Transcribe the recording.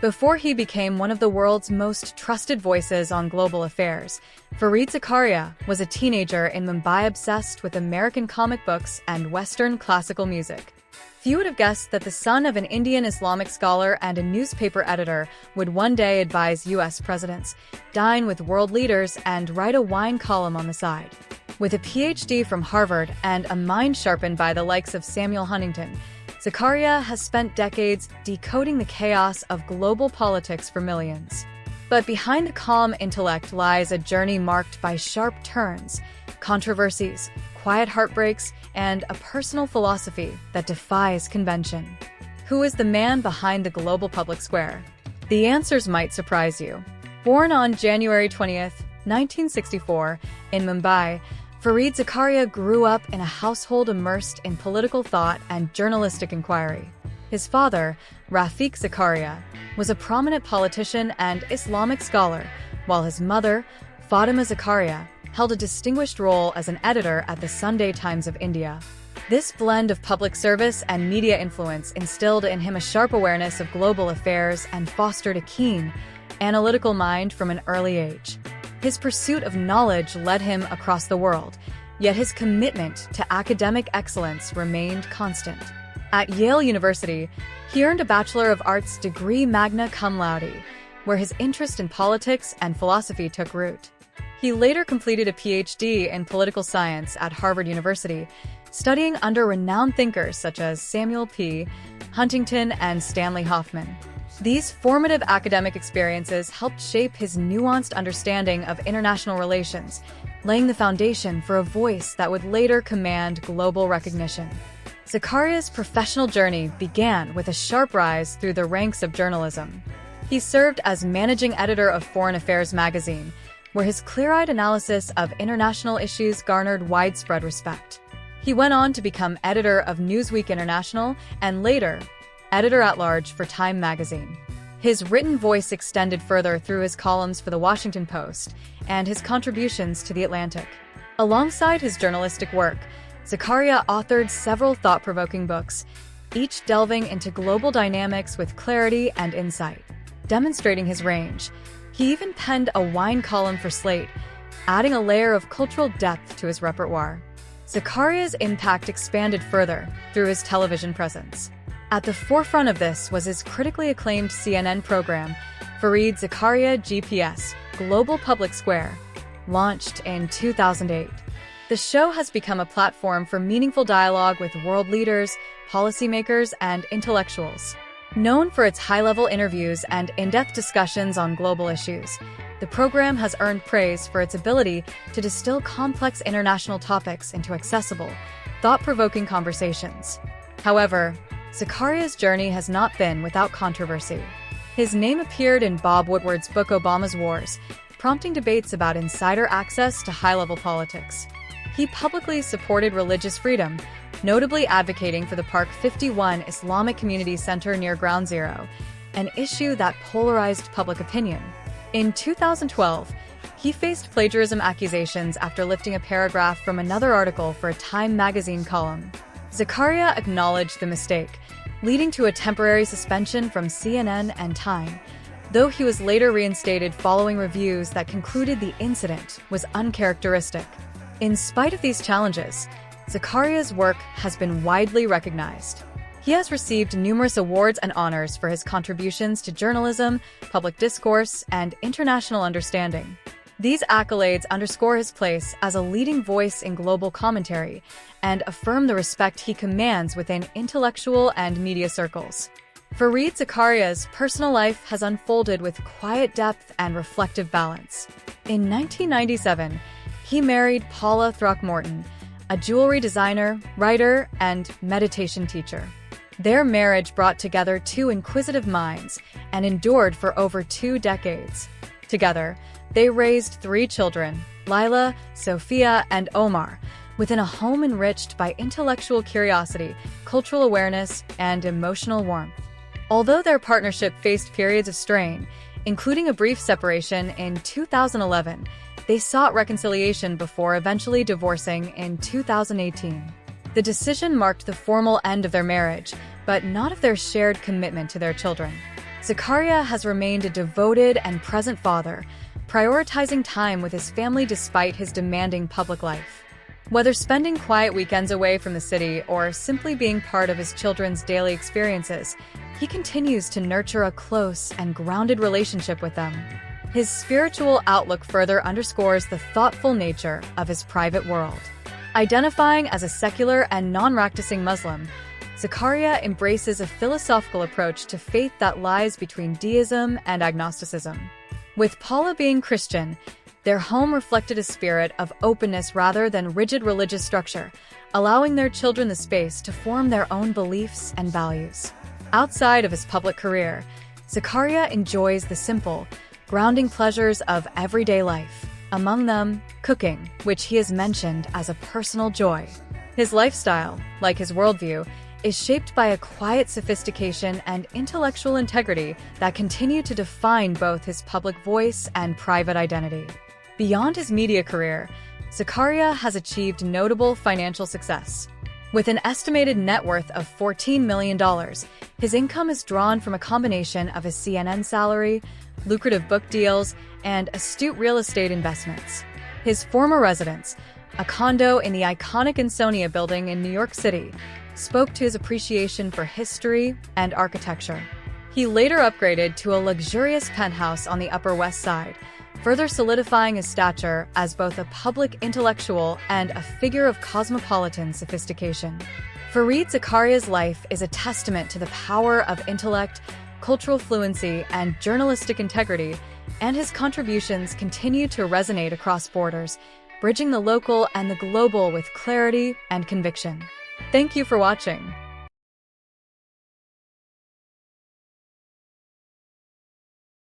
Before he became one of the world's most trusted voices on global affairs, Fareed Zakaria was a teenager in Mumbai obsessed with American comic books and Western classical music. Few would have guessed that the son of an Indian Islamic scholar and a newspaper editor would one day advise U.S. presidents, dine with world leaders, and write a wine column on the side. With a PhD from Harvard and a mind sharpened by the likes of Samuel Huntington, Zakaria has spent decades decoding the chaos of global politics for millions. But behind the calm intellect lies a journey marked by sharp turns, controversies, quiet heartbreaks, and a personal philosophy that defies convention. Who is the man behind the global public square? The answers might surprise you. Born on January 20th, 1964, in Mumbai, Fareed Zakaria grew up in a household immersed in political thought and journalistic inquiry. His father, Rafiq Zakaria, was a prominent politician and Islamic scholar, while his mother, Fatima Zakaria, held a distinguished role as an editor at the Sunday Times of India. This blend of public service and media influence instilled in him a sharp awareness of global affairs and fostered a keen, analytical mind from an early age. His pursuit of knowledge led him across the world, yet his commitment to academic excellence remained constant. At Yale University, he earned a Bachelor of Arts degree magna cum laude, where his interest in politics and philosophy took root. He later completed a PhD in political science at Harvard University, studying under renowned thinkers such as Samuel P. Huntington and Stanley Hoffman. These formative academic experiences helped shape his nuanced understanding of international relations, laying the foundation for a voice that would later command global recognition. Zakaria's professional journey began with a sharp rise through the ranks of journalism. He served as managing editor of Foreign Affairs magazine, where his clear-eyed analysis of international issues garnered widespread respect. He went on to become editor of Newsweek International and later, editor-at-large for Time magazine. His written voice extended further through his columns for The Washington Post and his contributions to The Atlantic. Alongside his journalistic work, Zakaria authored several thought-provoking books, each delving into global dynamics with clarity and insight. Demonstrating his range, he even penned a wine column for Slate, adding a layer of cultural depth to his repertoire. Zakaria's impact expanded further through his television presence. At the forefront of this was his critically acclaimed CNN program, Fareed Zakaria GPS, Global Public Square, launched in 2008. The show has become a platform for meaningful dialogue with world leaders, policymakers, and intellectuals. Known for its high-level interviews and in-depth discussions on global issues, the program has earned praise for its ability to distill complex international topics into accessible, thought-provoking conversations. However, Zakaria's journey has not been without controversy. His name appeared in Bob Woodward's book Obama's Wars, prompting debates about insider access to high-level politics. He publicly supported religious freedom, notably advocating for the Park 51 Islamic Community Center near Ground Zero, an issue that polarized public opinion. In 2012, he faced plagiarism accusations after lifting a paragraph from another article for a Time magazine column. Zakaria acknowledged the mistake, leading to a temporary suspension from CNN and Time, though he was later reinstated following reviews that concluded the incident was uncharacteristic. In spite of these challenges, Zakaria's work has been widely recognized. He has received numerous awards and honors for his contributions to journalism, public discourse, and international understanding. These accolades underscore his place as a leading voice in global commentary and affirm the respect he commands within intellectual and media circles. Fareed Zakaria's personal life has unfolded with quiet depth and reflective balance. In 1997, he married Paula Throckmorton, a jewelry designer, writer, and meditation teacher. Their marriage brought together two inquisitive minds and endured for over 2 decades. Together, they raised 3 children, Lila, Sophia, and Omar, within a home enriched by intellectual curiosity, cultural awareness, and emotional warmth. Although their partnership faced periods of strain, including a brief separation in 2011, they sought reconciliation before eventually divorcing in 2018. The decision marked the formal end of their marriage, but not of their shared commitment to their children. Zakaria has remained a devoted and present father, prioritizing time with his family despite his demanding public life. Whether spending quiet weekends away from the city or simply being part of his children's daily experiences, he continues to nurture a close and grounded relationship with them. His spiritual outlook further underscores the thoughtful nature of his private world. Identifying as a secular and non-practicing Muslim, Zakaria embraces a philosophical approach to faith that lies between deism and agnosticism. With Paula being Christian, their home reflected a spirit of openness rather than rigid religious structure, allowing their children the space to form their own beliefs and values. Outside of his public career, Zakaria enjoys the simple, grounding pleasures of everyday life, among them cooking, which he has mentioned as a personal joy. His lifestyle, like his worldview, is shaped by a quiet sophistication and intellectual integrity that continue to define both his public voice and private identity. Beyond his media career, Zakaria has achieved notable financial success. With an estimated net worth of $14 million, his income is drawn from a combination of his CNN salary, lucrative book deals, and astute real estate investments. His former residence, a condo in the iconic Insonia building in New York City, spoke to his appreciation for history and architecture. He later upgraded to a luxurious penthouse on the Upper West Side, further solidifying his stature as both a public intellectual and a figure of cosmopolitan sophistication. Fareed Zakaria's life is a testament to the power of intellect, cultural fluency, and journalistic integrity, and his contributions continue to resonate across borders, bridging the local and the global with clarity and conviction. Thank you for watching.